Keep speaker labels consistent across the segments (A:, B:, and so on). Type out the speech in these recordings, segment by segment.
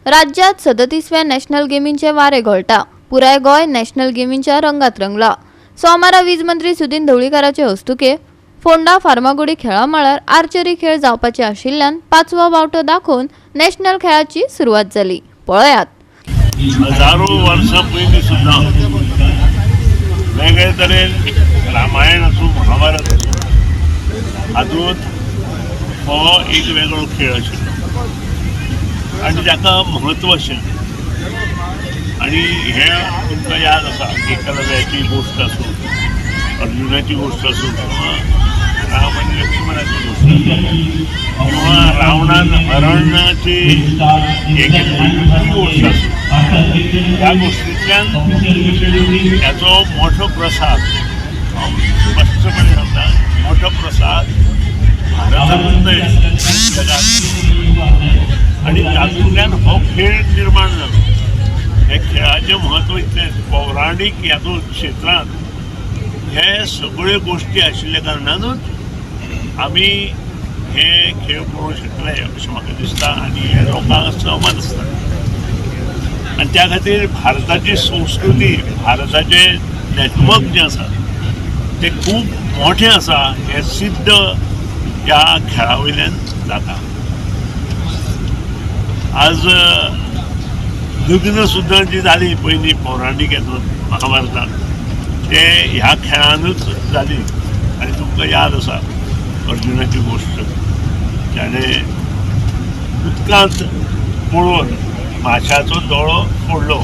A: राज्यात 37व्या नॅशनल गेमींचे वारे घोळटा. पुराय गोय नॅशनल गेमींच्या रंगात रंगला. सोमारा वीज मंत्री सुदीन ढवळीकाराचे हस्तुके फोंडा फार्मागुडी खेळा मळार आर्चरी खेळ जावपाचे आशिल्ल्यान 5वो वावटो दाखोवन नॅशनल खेळाची सुरवात जाली. पळयात.
B: हजारो वर्सां पयलीं सुद्दां वेगळे तरेन रामायण आसूं महाभारत आसूं हातूंत हो एक वेगळो खेळ आशिल्लो आनी ताका म्हत्व आशिल्लें. आनी हे तुमकां याद आसा एकलव्याची गोश्ट आसूं, अर्जुनाची गोश्ट आसूं, किंवा राम आनी लक्ष्मणाची गोश्ट आसूं, किंवा रावणान हरणाची एक गोश्ट आसूं. ह्या गोष्टींतल्यान त्याचो मोठो प्रसाद स्पश्टपणे सांगता, मोठो प्रसाद भारतांत न्हय जगात. आनी तातूंतल्यान हो खेळ निर्माण जालो. हे खेळाचें म्हत्व इतलें पौराणीक ह्या क्षेत्रांत हे सगळ्यो गोश्टी आशिल्ल्या कारणानूच आमी हे खेळ पळोवंक शकले अशें म्हाका दिसता आनी हे लोकांक समजता. आनी त्या खातीर भारताची संस्कृती, भारताचें नेटवर्क जें आसा तें खूब मोठें आसा हें सिद्ध ह्या खेळा वयल्यान जाता. आज लग्न सुद्दां जी जाली पयलीं पौराणीक हातूंत महाभारतांत ते ह्या खेळानूच जाली. आनी तुमकां याद आसा अर्जुनाची गोश्ट, ताणें उदकांत पळोवन माशाचो दोळो फोडलो.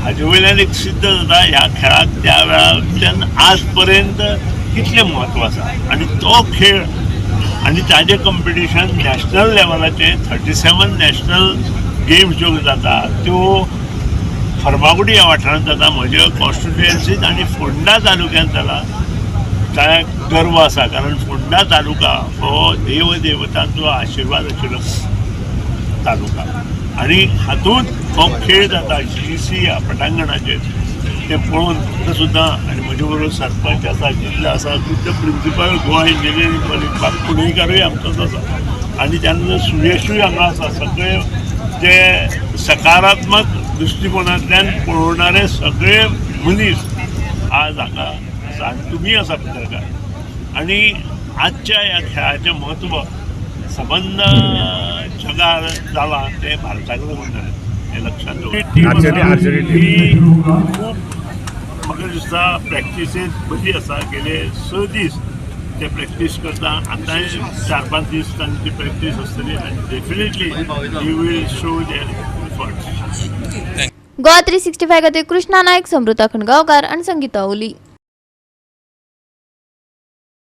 B: हाजे वयल्यान एक सिद्ध जाता ह्या खेळाक त्या वेळाच्यान आज पर्यंत कितलें म्हत्व आसा. आनी तो खेळ आनी ताजें कंपिटिशन नॅशनल लेवलाचें 37 नॅशनल गेम्स ज्यो जाता त्यो फर्मागुडी ह्या वाठारांत जाता, म्हज्या कॉन्स्टिट्युएन्सींत आनी फोंडा तालुक्यांत जाला. ताका गर्व आसा कारण फोंडा तालुका हो देव देवतांचो आशिर्वाद आशिल्लो तालुका आनी हातूंत हो खेळ जाता GC ह्या पटांगणाचेर. तें पळोवन सुद्दां आनी म्हजे बरोबर सरपंच आसा, जिल्लो आसा, खुद्द प्रिंसिपल गोवा इंजिनियरींग कॉलेज कुणीकारूय आमचोच आसा आनी त्यानंतर सुयशूय हांगा आसा. सगळे जे सकारात्मक दृश्टिकोनांतल्यान पळोवणारे सगळे मनीस आज हांगा आसा आनी तुमी आसा पत्रकार. आनी आजच्या ह्या खेळाचें म्हत्व संबंद जगार जाला ते भारताक लागून जालें हें लक्षांत दवरप. खूब म्हाका दिसता प्रॅक्टिसेस बरी आसा. गेले 6 दीस ते प्रॅक्टीस करता. आतां 4-5 दीस तांची प्रॅक्टीस आसतली आनी definitely he will show their efforts.
A: Goa 365 खातीर कृष्णा नायक, समृता खणगांवकार आनी संगीता ओली.